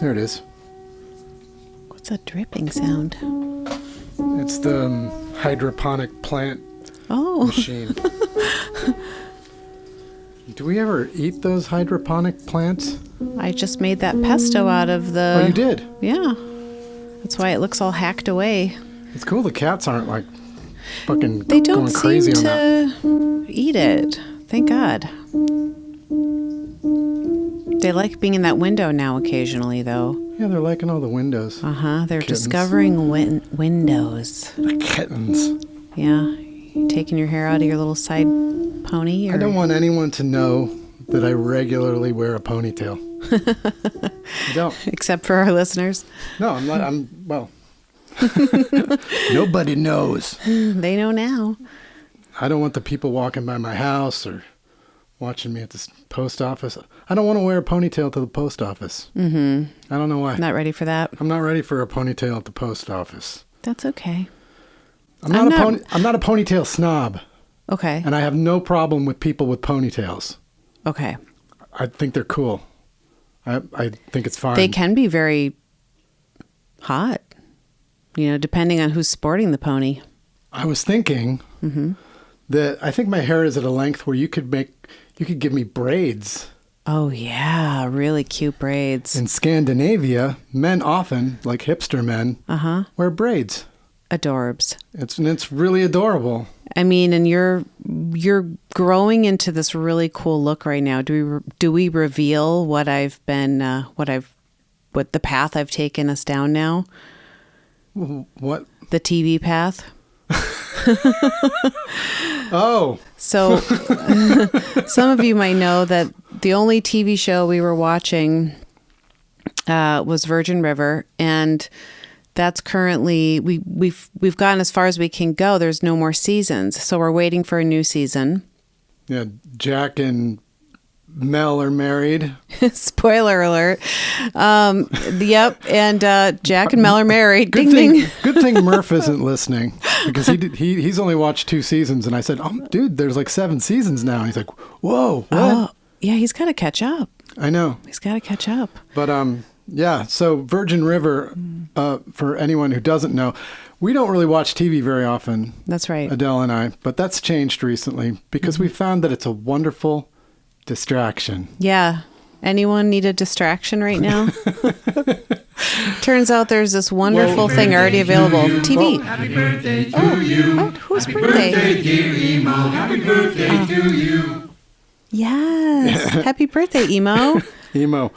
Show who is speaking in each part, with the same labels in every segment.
Speaker 1: There it is.
Speaker 2: What's that dripping sound?
Speaker 1: It's the hydroponic plant machine. Do we ever eat those hydroponic plants?
Speaker 2: I just made that pesto out of the...
Speaker 1: Oh, you did?
Speaker 2: Yeah. That's why it looks all hacked away.
Speaker 1: It's cool the cats aren't like fucking
Speaker 2: They don't
Speaker 1: going crazy
Speaker 2: seem
Speaker 1: on that.
Speaker 2: to eat it. Thank God. They like being in that window now occasionally, though.
Speaker 1: Yeah, they're liking all the windows.
Speaker 2: They're
Speaker 1: Kittens.
Speaker 2: discovering windows.
Speaker 1: The kittens.
Speaker 2: Yeah. You taking your hair out of your little side pony? Or...
Speaker 1: I don't want anyone to know that I regularly wear a ponytail. I don't.
Speaker 2: Except for our listeners.
Speaker 1: No, I'm not. Well, nobody knows.
Speaker 2: They know now.
Speaker 1: I don't want the people walking by my house or watching me at the post office. I don't want to wear a ponytail to the post office. Mm-hmm. I don't know why.
Speaker 2: Not ready for that?
Speaker 1: I'm not ready for a ponytail at the post office.
Speaker 2: That's okay.
Speaker 1: I'm not a ponytail snob.
Speaker 2: Okay.
Speaker 1: And I have no problem with people with ponytails.
Speaker 2: Okay.
Speaker 1: I think they're cool. I think it's fine.
Speaker 2: They can be very hot, depending on who's sporting the pony.
Speaker 1: I was thinking that I think my hair is at a length where you could give me braids.
Speaker 2: Oh, yeah. Really cute braids.
Speaker 1: In Scandinavia, men often, like hipster men, wear braids.
Speaker 2: Adorbs.
Speaker 1: It's really adorable.
Speaker 2: I mean, and you're growing into this really cool look right now. Do we reveal what I've been what the path I've taken us down now?
Speaker 1: What?
Speaker 2: The TV path.
Speaker 1: Oh.
Speaker 2: So some of you might know that the only TV show we were watching was Virgin River, and that's currently we've gotten as far as we can go. There's no more seasons, so we're waiting for a new season.
Speaker 1: Yeah, Jack and Mel are married.
Speaker 2: Spoiler alert. Yep, and Jack and Mel are married.
Speaker 1: Good
Speaker 2: ding
Speaker 1: thing,
Speaker 2: ding.
Speaker 1: Good thing Murph isn't listening, because he's only watched 2 seasons, and I said, "Oh, dude, there's like 7 seasons now." And he's like, "Whoa, what?"
Speaker 2: Oh, yeah, he's got to catch up.
Speaker 1: I know.
Speaker 2: He's got to catch up.
Speaker 1: But yeah. So Virgin River, for anyone who doesn't know, we don't really watch TV very often.
Speaker 2: That's right.
Speaker 1: Adele and I, but that's changed recently because we found that it's a wonderful distraction.
Speaker 2: Yeah. Anyone need a distraction right now? Turns out there's this wonderful thing already available. TV.
Speaker 3: Happy birthday to you.
Speaker 2: What? Whose
Speaker 3: Happy
Speaker 2: birthday?
Speaker 3: dear Emo. Happy birthday to you.
Speaker 2: Yes. Happy birthday, Emo.
Speaker 1: Emo,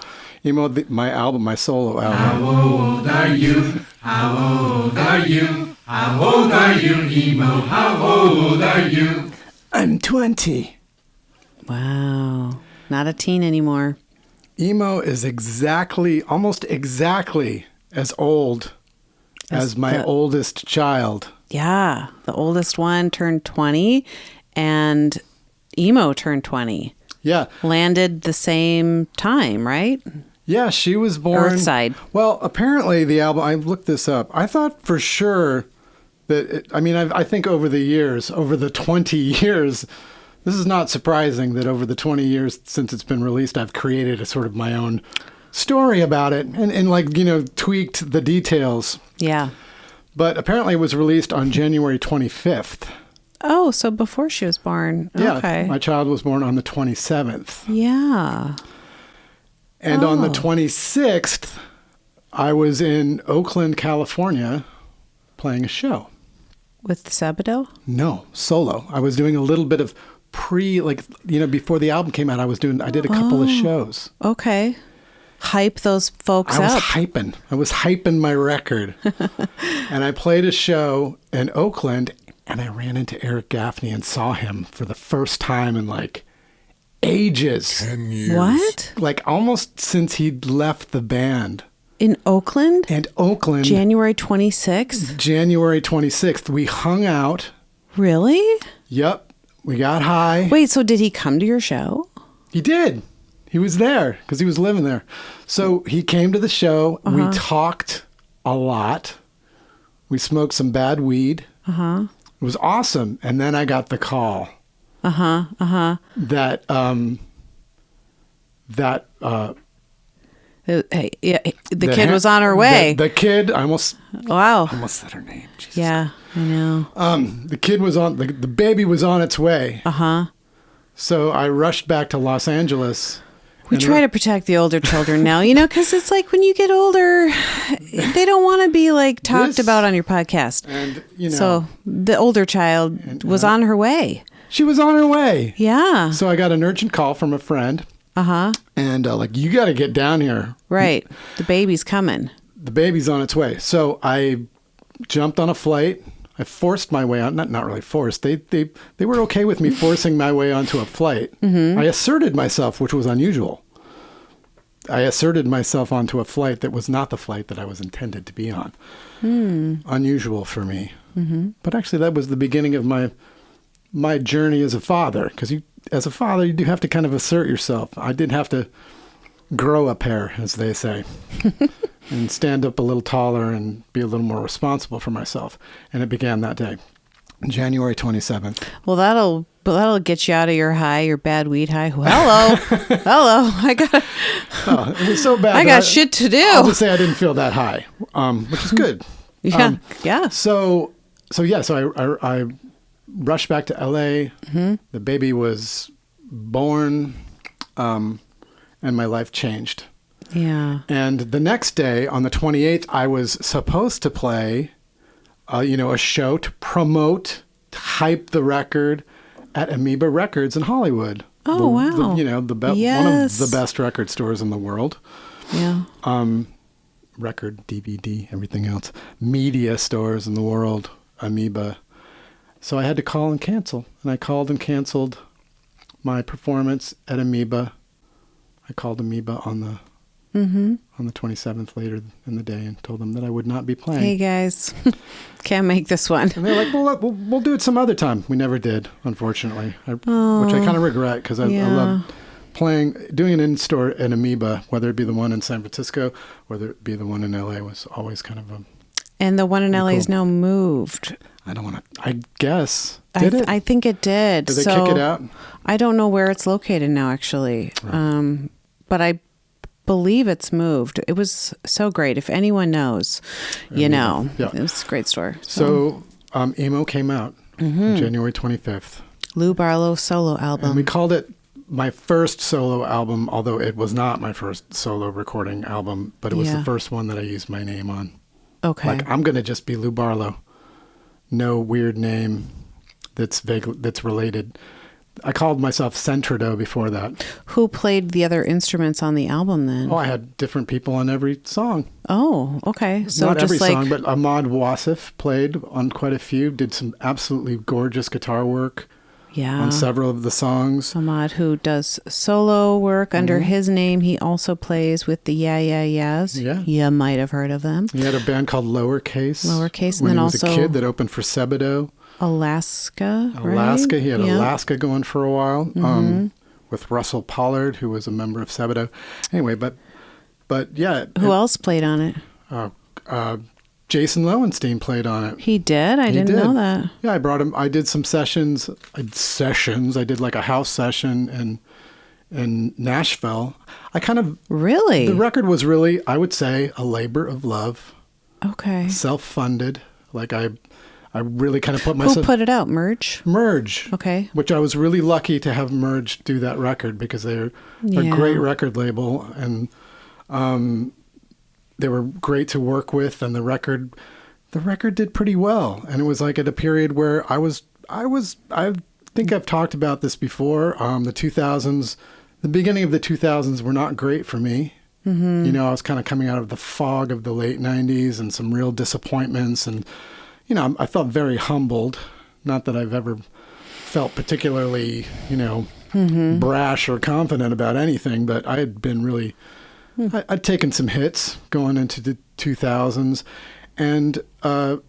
Speaker 1: my album, my solo album.
Speaker 3: How old are you? How old are you? How old are you, Emo? How old are you?
Speaker 1: I'm 20.
Speaker 2: Wow. Not a teen anymore.
Speaker 1: Emo is almost exactly as old as my oldest child.
Speaker 2: Yeah. The oldest one turned 20 and Emo turned 20.
Speaker 1: Yeah.
Speaker 2: Landed the same time, right?
Speaker 1: Yeah, she was born...
Speaker 2: Earthside.
Speaker 1: Well, apparently the album... I looked this up. I thought for sure that... I think over the 20 years... This is not surprising that over the 20 years since it's been released, I've created a sort of my own story about it and tweaked the details.
Speaker 2: Yeah.
Speaker 1: But apparently it was released on January 25th.
Speaker 2: Oh, so before she was born.
Speaker 1: Yeah,
Speaker 2: okay.
Speaker 1: my child was born on the 27th.
Speaker 2: Yeah.
Speaker 1: And on the 26th, I was in Oakland, California, playing a show.
Speaker 2: With Sabado?
Speaker 1: No, solo. I was doing a little bit of before the album came out, I did a couple of shows.
Speaker 2: Okay. Hype those folks up.
Speaker 1: I was hyping my record. And I played a show in Oakland, and I ran into Eric Gaffney and saw him for the first time in ages.
Speaker 3: 10 years.
Speaker 2: What?
Speaker 1: Almost since he'd left the band.
Speaker 2: In Oakland?
Speaker 1: And Oakland.
Speaker 2: January 26th?
Speaker 1: January 26th. We hung out.
Speaker 2: Really?
Speaker 1: Yep. We got high.
Speaker 2: Wait, so did he come to your show?
Speaker 1: He did. He was there because he was living there. So he came to the show. We talked a lot. We smoked some bad weed. It was awesome. And then I got the call. That
Speaker 2: Hey, yeah, the kid was on her way.
Speaker 1: The kid, I almost
Speaker 2: Wow.
Speaker 1: said her name. Jesus.
Speaker 2: Yeah, I know.
Speaker 1: The kid was on, the baby was on its way.
Speaker 2: Uh-huh.
Speaker 1: So I rushed back to Los Angeles.
Speaker 2: We try to protect the older children now, because it's like when you get older, they don't want to be like talked about on your podcast.
Speaker 1: And,
Speaker 2: So the older child was on her way.
Speaker 1: she was on her way.
Speaker 2: Yeah.
Speaker 1: So I got an urgent call from a friend.
Speaker 2: Uh-huh.
Speaker 1: And you got to get down here.
Speaker 2: Right. The baby's coming.
Speaker 1: The baby's on its way. So I jumped on a flight. I forced my way on. Not really forced. They were okay with me forcing my way onto a flight. Mm-hmm. I asserted myself, which was unusual. I asserted myself onto a flight that was not the flight that I was intended to be on. Unusual for me. Mm-hmm. But actually, that was the beginning of my journey as a father. Because as a father, you do have to kind of assert yourself. I did have to grow a pair, as they say, and stand up a little taller and be a little more responsible for myself. And it began that day, January 27th.
Speaker 2: Well, that'll get you out of your bad weed high. Hello. Hello.
Speaker 1: It was so bad.
Speaker 2: I got shit to do.
Speaker 1: I'll just say I didn't feel that high, which is good.
Speaker 2: Yeah. Yeah.
Speaker 1: So I rushed back to LA. Mm-hmm. The baby was born, and my life changed.
Speaker 2: Yeah.
Speaker 1: And the next day, on the 28th, I was supposed to play, a show to promote, to hype the record at Amoeba Records in Hollywood.
Speaker 2: Oh, wow.
Speaker 1: One of the best record stores in the world.
Speaker 2: Yeah.
Speaker 1: Record, DVD, everything else. Media stores in the world, Amoeba. So I had to call and cancel. And I called and canceled my performance at Amoeba. I called Amoeba on the 27th later in the day and told them that I would not be playing.
Speaker 2: Hey, guys. Can't make this one.
Speaker 1: And they're like, well, we'll do it some other time. We never did, unfortunately, which I kind of regret because I love doing an in-store at Amoeba, whether it be the one in San Francisco, whether it be the one in LA, was always kind of a...
Speaker 2: And the one in LA is now moved.
Speaker 1: I don't want to... I guess. Did it?
Speaker 2: I think it did.
Speaker 1: Did they kick it out?
Speaker 2: I don't know where it's located now, actually. Right. But I believe it's moved. It was so great. If anyone knows, you know. Yeah. It was a great store.
Speaker 1: So Emo came out January 25th.
Speaker 2: Lou Barlow's solo album.
Speaker 1: And we called it my first solo album, although it was not my first solo recording album, but it was the first one that I used my name on.
Speaker 2: Okay.
Speaker 1: Like, I'm going to just be Lou Barlow. No weird name that's related. I called myself Centrido before that.
Speaker 2: Who played the other instruments on the album then?
Speaker 1: Oh, I had different people on every song.
Speaker 2: Oh, okay. So
Speaker 1: not
Speaker 2: just
Speaker 1: every song, but Ahmad Wasif played on quite a few, did some absolutely gorgeous guitar work on several of the songs.
Speaker 2: Ahmad, who does solo work under his name, he also plays with the Yeah Yeah Yeahs.
Speaker 1: Yeah.
Speaker 2: You might have heard of them.
Speaker 1: He had a band called Lowercase.
Speaker 2: And
Speaker 1: when
Speaker 2: then
Speaker 1: he was
Speaker 2: also
Speaker 1: a kid that opened for Sebadoh.
Speaker 2: Alaska,
Speaker 1: He had Alaska going for a while with Russell Pollard, who was a member of Sebadoh. Anyway, but yeah.
Speaker 2: Who else played on it?
Speaker 1: Jason Lowenstein played on it.
Speaker 2: He did? I didn't know that.
Speaker 1: Yeah, I brought him. I did some sessions. I did like a house session in Nashville.
Speaker 2: Really?
Speaker 1: The record was really, I would say, a labor of love.
Speaker 2: Okay.
Speaker 1: Self-funded. Like I really kind of put myself...
Speaker 2: Who put it out? Merge?
Speaker 1: Merge.
Speaker 2: Okay.
Speaker 1: Which I was really lucky to have Merge do that record because they're a great record label and they were great to work with, and the record did pretty well. And it was like at a period where I think I've talked about this before. The 2000s, the beginning of the 2000s were not great for me. Mm-hmm. I was kind of coming out of the fog of the late 90s and some real disappointments, and I felt very humbled. Not that I've ever felt particularly, brash or confident about anything, but I had been really, I'd taken some hits going into the 2000s, and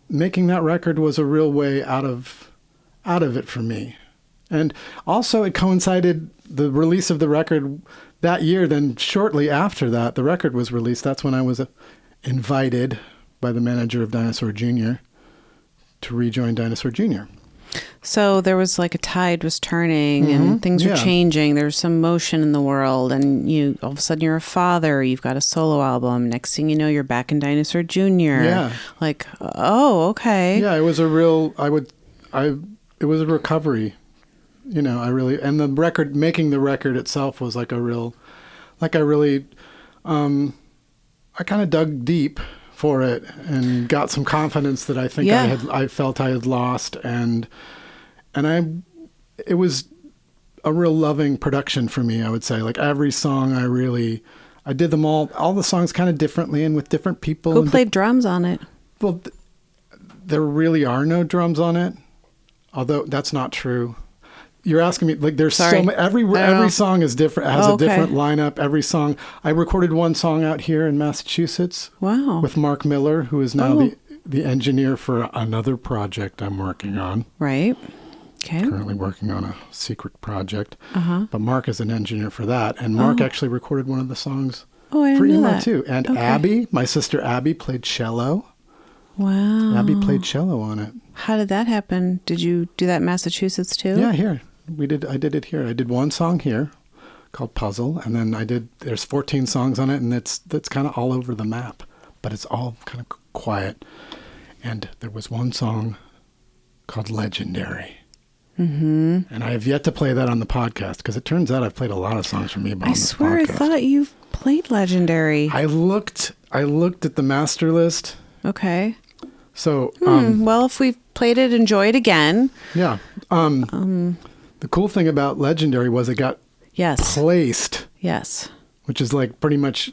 Speaker 1: making that record was a real way out of it for me. And also it coincided, the release of the record that year, then shortly after that, the record was released. That's when I was invited by the manager of Dinosaur Jr. to rejoin Dinosaur Jr.
Speaker 2: So there was like a tide was turning and things were changing. There's some motion in the world, and you all of a sudden you're a father. You've got a solo album. Next thing you know, you're back in Dinosaur Jr.
Speaker 1: Yeah.
Speaker 2: Like, oh, okay.
Speaker 1: Yeah, it was a real. It was a recovery. You know, and the record, making the record itself was like a real, like I really, I kind of dug deep for it and got some confidence that I think I felt I had lost, and it was a real loving production for me, I would say. Like every song I did them all the songs kind of differently and with different people.
Speaker 2: Who played drums on it?
Speaker 1: Well, there really are no drums on it, although that's not true. You're asking me, like, there's so many, every song is different, has a different lineup. Every song, I recorded one song out here in Massachusetts.
Speaker 2: Wow.
Speaker 1: With Mark Miller, who is now the engineer for another project I'm working on.
Speaker 2: Right. Okay.
Speaker 1: Currently working on a secret project. But Mark is an engineer for that. And Mark actually recorded one of the songs
Speaker 2: I
Speaker 1: for
Speaker 2: didn't know
Speaker 1: EMOH
Speaker 2: that.
Speaker 1: too. And Abby, my sister Abby, played cello.
Speaker 2: Wow.
Speaker 1: Abby played cello on it.
Speaker 2: How did that happen? Did you do that in Massachusetts too?
Speaker 1: Yeah, here. I did it here. I did one song here called Puzzle, and then there's 14 songs on it, and that's kind of all over the map, but it's all kind of quiet. And there was one song called Legendary. And I have yet to play that on the podcast, because it turns out I've played a lot of songs from EMOH on this podcast.
Speaker 2: I thought you've played Legendary.
Speaker 1: I looked at the master list.
Speaker 2: Okay.
Speaker 1: So,
Speaker 2: well, if we've played it, enjoy it again.
Speaker 1: Yeah. The cool thing about Legendary was it got placed.
Speaker 2: Yes.
Speaker 1: Which is like pretty much,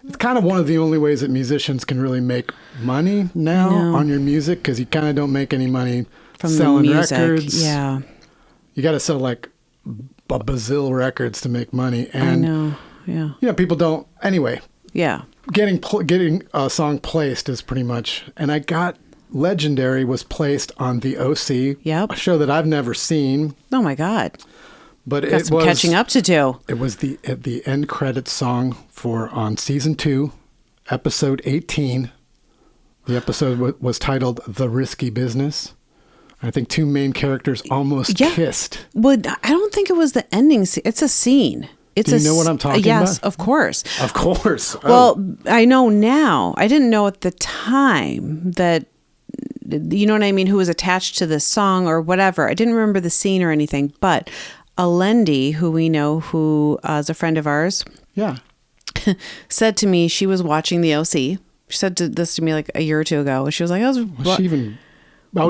Speaker 1: it's kind of one of the only ways that musicians can really make money now on your music, because you kind of don't make any money from selling records.
Speaker 2: Yeah.
Speaker 1: You got to sell like a bazillion records to make money. And,
Speaker 2: I know. Yeah.
Speaker 1: You know, people don't, anyway.
Speaker 2: Yeah.
Speaker 1: Getting a song placed is pretty much, and I got Legendary was placed on the OC, a show that I've never seen.
Speaker 2: Oh my God!
Speaker 1: But
Speaker 2: got some catching up to do.
Speaker 1: It was the end credits song on season 2, episode 18. The episode was titled "The Risky Business." I think 2 main characters almost kissed.
Speaker 2: Well, I don't think it was the ending. It's a scene.
Speaker 1: Do you know what I'm talking about?
Speaker 2: Yes, of course.
Speaker 1: Of course.
Speaker 2: Well, I know now. I didn't know at the time that, you know what I mean, who was attached to this song or whatever. I didn't remember the scene or anything, but Alendi, who we know, who is a friend of ours, said to me she was watching the OC. She said this to me like a year or 2 ago. She was like,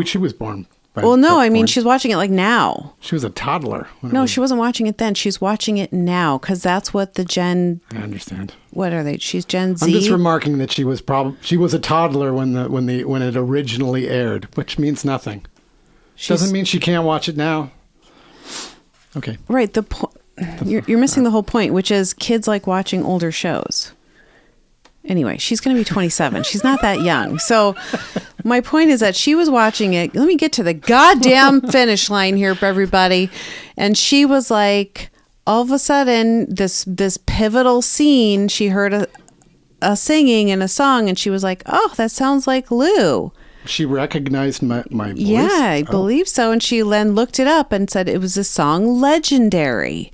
Speaker 1: she was born.
Speaker 2: Well, no, I mean, she's watching it like now.
Speaker 1: She was a toddler.
Speaker 2: No, she wasn't watching it then. She's watching it now, because that's what the Gen...
Speaker 1: I understand.
Speaker 2: What are they? She's Gen Z?
Speaker 1: I'm just remarking that she was a toddler when it originally aired, which means nothing. Doesn't mean she can't watch it now. Okay.
Speaker 2: Right. You're missing the whole point, which is kids like watching older shows. Anyway, she's going to be 27. She's not that young. So my point is that she was watching it. Let me get to the goddamn finish line here for everybody. And she was like, all of a sudden, this pivotal scene, she heard a singing and a song, and she was like, oh, that sounds like Lou.
Speaker 1: She recognized my voice?
Speaker 2: Yeah, I believe so. And she then looked it up and said it was the song Legendary.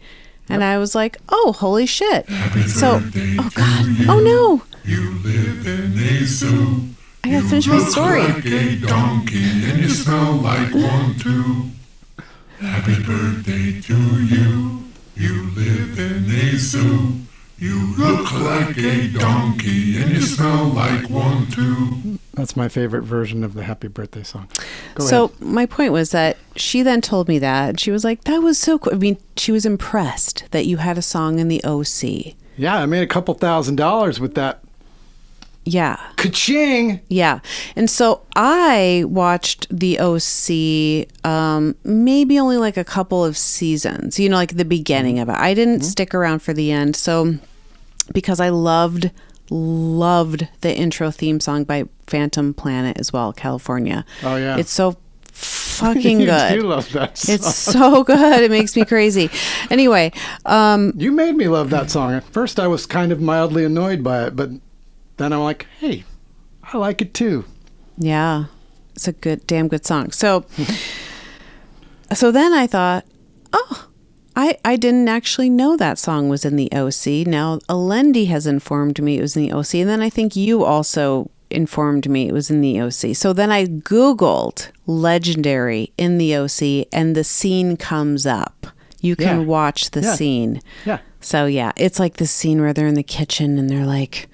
Speaker 2: And I was like, oh, holy shit. So, oh God. Oh no.
Speaker 3: You live in a zoo.
Speaker 2: I gotta finish my story.
Speaker 3: You look like a donkey and you smell like one too. Happy birthday to you. You live in a zoo. You look like a donkey and you smell like one too.
Speaker 1: That's my favorite version of the Happy Birthday song. Go
Speaker 2: ahead. My point was that she then told me that, and she was like, that was so cool. I mean, she was impressed that you had a song in the OC.
Speaker 1: Yeah, I made a couple $1,000s with that.
Speaker 2: Yeah.
Speaker 1: Ka-ching!
Speaker 2: Yeah. And so I watched the OC maybe only like a couple of seasons, like the beginning of it. I didn't stick around for the end. So because I loved the intro theme song by Phantom Planet as well, California.
Speaker 1: Oh, yeah.
Speaker 2: It's so fucking good.
Speaker 1: You do love that song.
Speaker 2: It's so good. It makes me crazy. Anyway.
Speaker 1: You made me love that song. At first I was kind of mildly annoyed by it, but then I'm like, hey, I like it too.
Speaker 2: Yeah. It's a damn good song. So So then I thought, oh, I didn't actually know that song was in the OC. Now, Alendi has informed me it was in the OC. And then I think you also informed me it was in the OC. So then I Googled Legendary in the OC and the scene comes up. You can watch the scene.
Speaker 1: Yeah.
Speaker 2: So yeah, it's like this scene where they're in the kitchen and they're like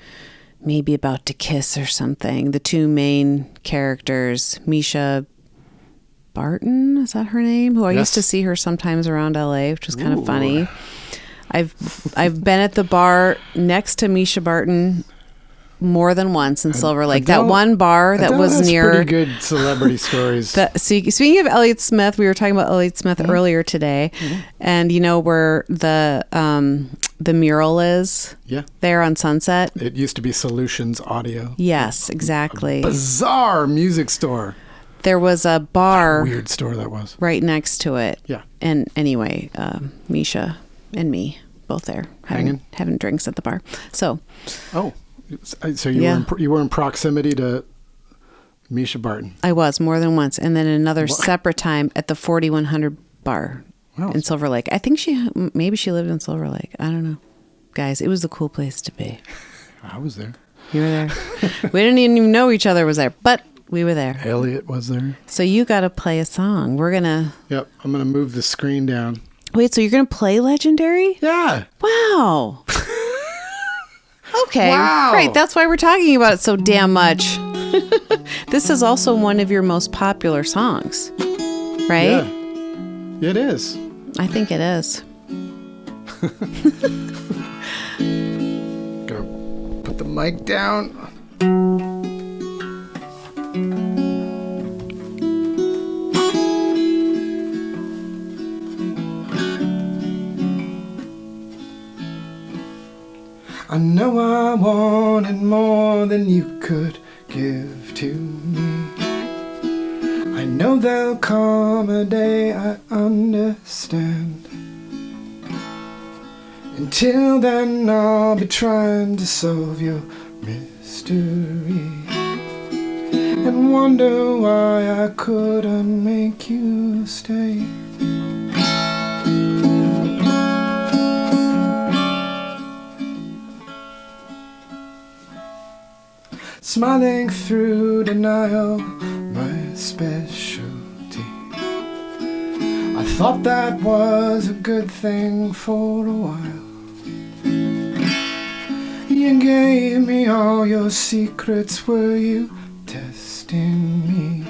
Speaker 2: maybe about to kiss or something. The two main characters, Misha Barton, is that her name? Who I used to see her sometimes around LA, which was kind of funny. I've been at the bar next to Misha Barton more than once in Silver Lake. That one bar that
Speaker 1: Adele
Speaker 2: was
Speaker 1: has
Speaker 2: near
Speaker 1: pretty good celebrity stories.
Speaker 2: Speaking of Elliott Smith, we were talking about Elliott Smith earlier today, and you know where the mural is?
Speaker 1: Yeah.
Speaker 2: There on Sunset.
Speaker 1: It used to be Solutions Audio.
Speaker 2: Yes, exactly.
Speaker 1: Bizarre music store.
Speaker 2: There was a bar.
Speaker 1: What a weird store that was.
Speaker 2: Right next to it.
Speaker 1: Yeah.
Speaker 2: And anyway, Misha and me both there having drinks at the bar. So.
Speaker 1: Oh, so you were in proximity to Misha Barton.
Speaker 2: I was more than once, and then another separate time at the 4100 bar in Silver Lake. I think maybe she lived in Silver Lake. I don't know, guys. It was a cool place to be.
Speaker 1: I was there.
Speaker 2: You were there. We didn't even know each other was there, but we were there.
Speaker 1: Elliot was there.
Speaker 2: So you got to play a song. We're gonna.
Speaker 1: Yep, I'm gonna move the screen down.
Speaker 2: Wait, so you're gonna play Legendary?
Speaker 1: Yeah.
Speaker 2: Wow. Okay.
Speaker 1: Wow.
Speaker 2: Great. That's why we're talking about it so damn much. This is also one of your most popular songs, right?
Speaker 1: Yeah. It is.
Speaker 2: I think it is.
Speaker 1: Go put the mic down. I know I wanted more than you could give to me. I know there'll come a day I understand. Until then I'll be trying to solve your mystery and wonder why I couldn't make you stay. Smiling through denial, my specialty. I thought that was a good thing for a while. You gave me all your secrets, were you testing me?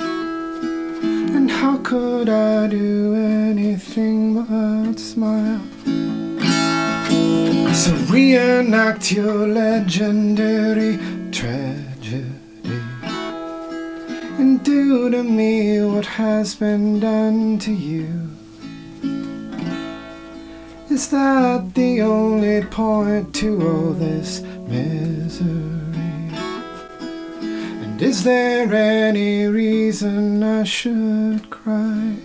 Speaker 1: And how could I do anything but smile? So reenact your legendary tragedy and do to me what has been done to you. Is that the only point to all this misery? And is there any reason I should cry?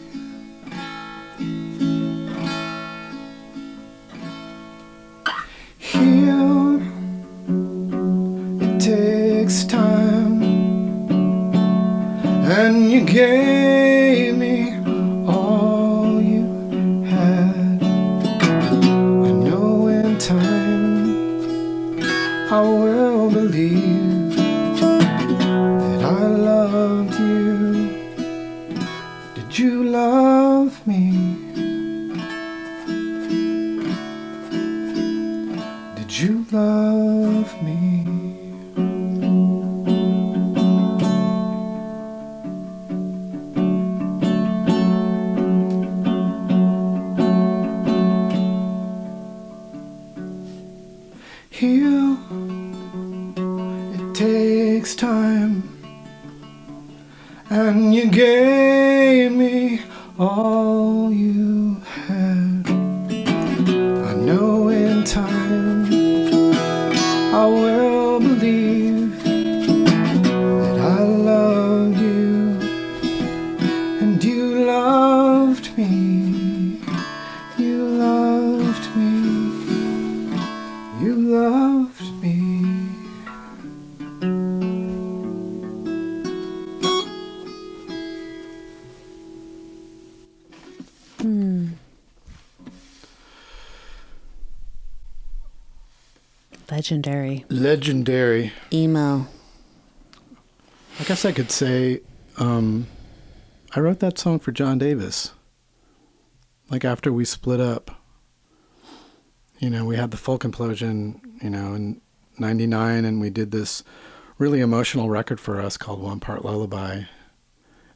Speaker 1: Heal, it takes time, and you gave me all you had. I know in time I will believe that I loved you. Did you love me? Did you love me? Heal, it takes time, and you gave me all you had. I know in time I will believe that I loved you and you loved me. You loved me. You loved me.
Speaker 2: Legendary.
Speaker 1: Legendary.
Speaker 2: Emo.
Speaker 1: I guess I could say I wrote that song for John Davis. Like after we split up, we had the folk implosion, in 99, and we did this really emotional record for us called One Part Lullaby.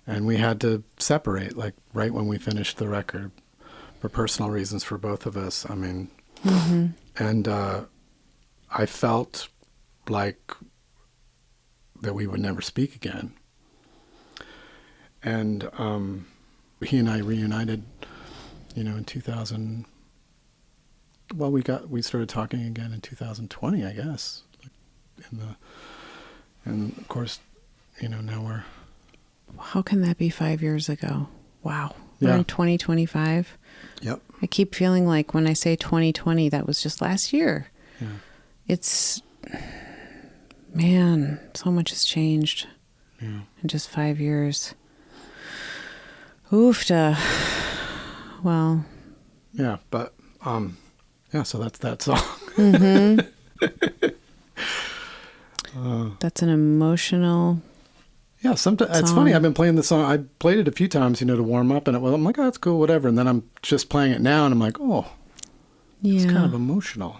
Speaker 1: And we had to separate, like right when we finished the record, for personal reasons for both of us. I mean, and I felt like that we would never speak again. And he and I reunited, in 2000. Well, we started talking again in 2020, I guess. And of course, now we're.
Speaker 2: How can that be 5 years ago? Wow. We're
Speaker 1: Yeah.
Speaker 2: in 2025.
Speaker 1: Yep.
Speaker 2: I keep feeling like when I say 2020, that was just last year.
Speaker 1: Yeah.
Speaker 2: It's, man, so much has changed
Speaker 1: Yeah.
Speaker 2: in just 5 years. Oofta. Well.
Speaker 1: Yeah, but so that's that song.
Speaker 2: That's an emotional.
Speaker 1: Yeah, sometimes it's funny. I've been playing the song. I played it a few times, to warm up, and I'm like, oh, that's cool, whatever. And then I'm just playing it now, and I'm like, oh, it's kind of emotional.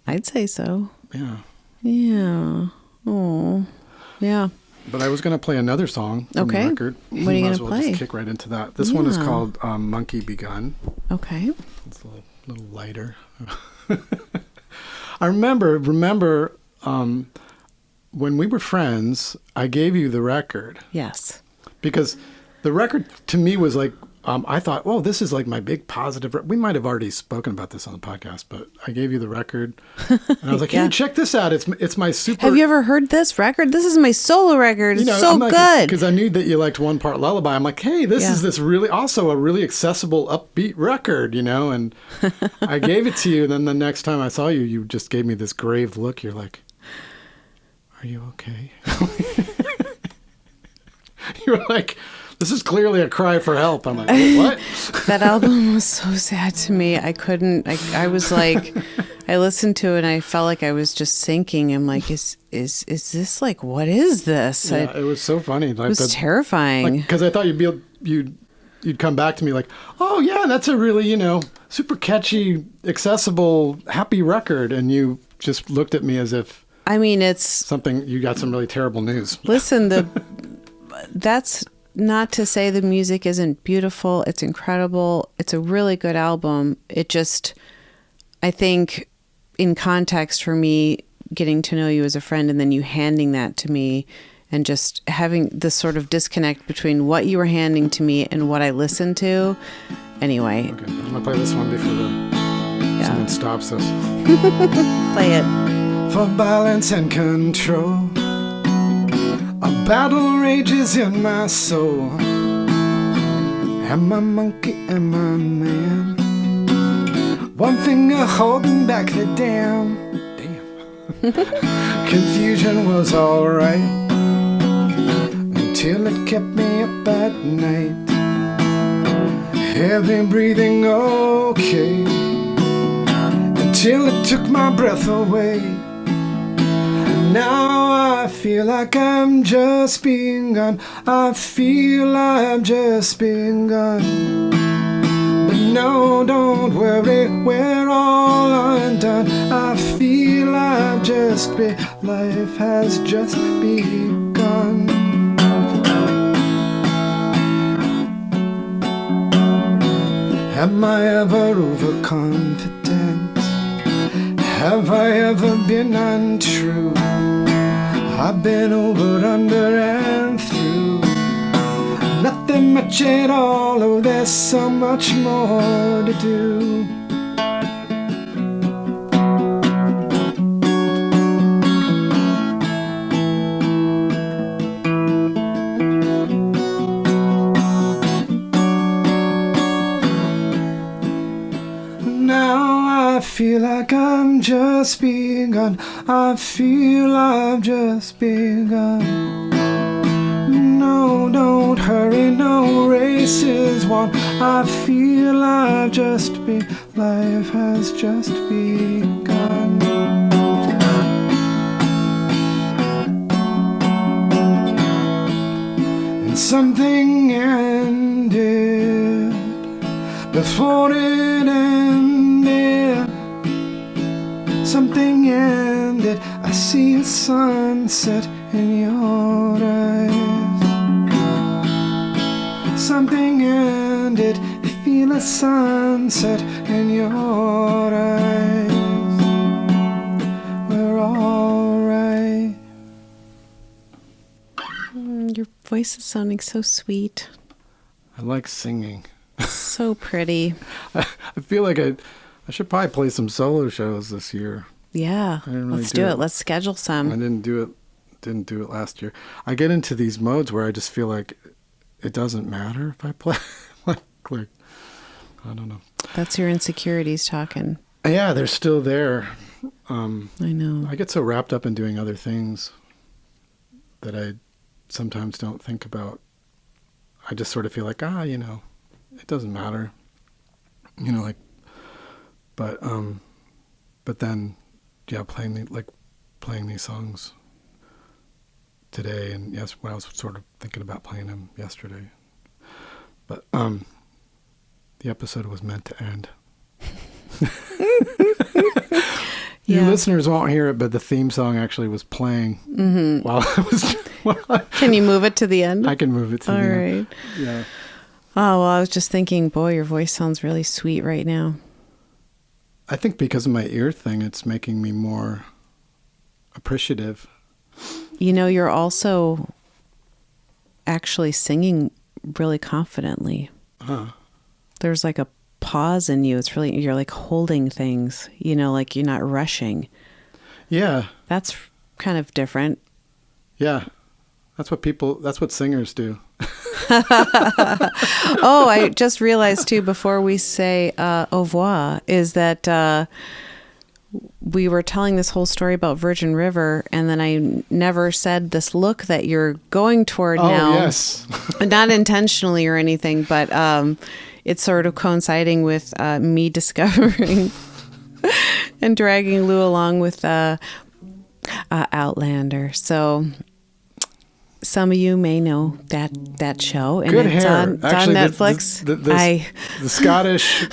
Speaker 2: I'd say so.
Speaker 1: Yeah.
Speaker 2: Yeah. Oh. Yeah.
Speaker 1: But I was going to play another song from the record.
Speaker 2: What are you going to play?
Speaker 1: Just kick right into that. This one is called Monkey Begun.
Speaker 2: Okay.
Speaker 1: It's a little lighter. I remember when we were friends, I gave you the record.
Speaker 2: Yes.
Speaker 1: Because the record to me was like, I thought, oh, this is like my big positive. We might have already spoken about this on the podcast, but I gave you the record. And I was like, hey, check this out. It's my super.
Speaker 2: Have you ever heard this record? This is my solo record. It's so good.
Speaker 1: Because I knew that you liked One Part Lullaby. I'm like, hey, this is this really also a really accessible, upbeat record, and I gave it to you. Then the next time I saw you, you just gave me this grave look. You're like, are you okay? You were like, this is clearly a cry for help. I'm like, what?
Speaker 2: That album was so sad to me. I couldn't. I was like, I listened to it and I felt like I was just sinking. I'm like, is this like, what is this?
Speaker 1: Yeah, it was so funny. Like,
Speaker 2: it was terrifying.
Speaker 1: Because I thought you'd come back to me like, oh yeah, that's a really super catchy, accessible, happy record, and you just looked at me as if.
Speaker 2: I mean, it's
Speaker 1: something. You got some really terrible news.
Speaker 2: Listen, that's not to say the music isn't beautiful. It's incredible. It's a really good album. It just, I think, in context for me, getting to know you as a friend and then you handing that to me and just having this sort of disconnect between what you were handing to me and what I listened to. Anyway.
Speaker 1: Okay, I'm going to play this one before someone stops us.
Speaker 2: Play it.
Speaker 1: For balance and control, a battle rages in my soul. Am I monkey, am I man? One finger holding back the damn. Confusion was alright until it kept me up at night. Heavy breathing, okay, until it took my breath away. Now I feel like I'm just being gone. I feel I'm just being gone. But no, don't worry, we're all undone. I feel I've just been, life has just begun. Am I ever overconfident? Have I ever been untrue? I've been over, under, and through. Nothing much at all, oh, there's so much more to do. Now I feel like I'm just begun. I feel I've just begun. No, don't hurry, no race is won. I feel I've just life has just begun. Something ended before it ended. Something ended. I see a sunset in your eyes. Something ended. You feel a sunset in your eyes. We're all right.
Speaker 2: Your voice is sounding so sweet.
Speaker 1: I like singing.
Speaker 2: So pretty.
Speaker 1: I feel like I should probably play some solo shows this year.
Speaker 2: Yeah.
Speaker 1: I didn't really
Speaker 2: Let's do it. Let's schedule some.
Speaker 1: I didn't do it last year. I get into these modes where I just feel like it doesn't matter if I play. like, I don't know.
Speaker 2: That's your insecurities talking.
Speaker 1: Yeah, they're still there.
Speaker 2: I know.
Speaker 1: I get so wrapped up in doing other things that I sometimes don't think about. I just sort of feel like, it doesn't matter. But then, yeah, playing these songs today, and yes, when I was sort of thinking about playing them yesterday. But the episode was meant to end. You listeners won't hear it, but the theme song actually was playing while I was.
Speaker 2: Can you move it to the end?
Speaker 1: I can move it to the end.
Speaker 2: All right.
Speaker 1: Yeah.
Speaker 2: Oh, well, I was just thinking, boy, your voice sounds really sweet right now.
Speaker 1: I think because of my ear thing, it's making me more appreciative.
Speaker 2: You're also actually singing really confidently. There's like a pause in you. It's really, you're like holding things, like you're not rushing.
Speaker 1: Yeah.
Speaker 2: That's kind of different.
Speaker 1: Yeah. That's what singers do.
Speaker 2: Oh, I just realized too, before we say au revoir, is that we were telling this whole story about Virgin River, and then I never said this look that you're going toward now.
Speaker 1: Oh, yes.
Speaker 2: Not intentionally or anything, but it's sort of coinciding with me discovering and dragging Lou along with Outlander. So some of you may know that show, and
Speaker 1: Good
Speaker 2: it's
Speaker 1: hair.
Speaker 2: on
Speaker 1: Actually,
Speaker 2: Netflix.
Speaker 1: The Scottish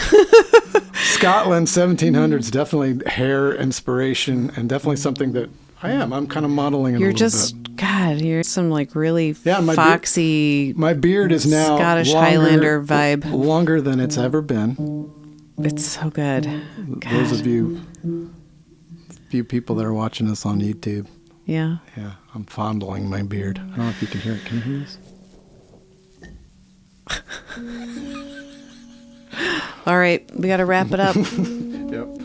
Speaker 1: Scotland 1700s, definitely hair inspiration, and definitely something that I'm kind of modeling it
Speaker 2: You're
Speaker 1: a little
Speaker 2: just
Speaker 1: bit.
Speaker 2: God. You're some like really
Speaker 1: my
Speaker 2: foxy.
Speaker 1: My beard is now
Speaker 2: Scottish
Speaker 1: longer,
Speaker 2: Highlander vibe.
Speaker 1: longer than it's ever been.
Speaker 2: It's so good. God.
Speaker 1: Those of you, few people that are watching us on YouTube.
Speaker 2: Yeah.
Speaker 1: Yeah, I'm fondling my beard. I don't know if you can hear it. Can you hear this?
Speaker 2: All right, we got to wrap it up.
Speaker 1: Yep.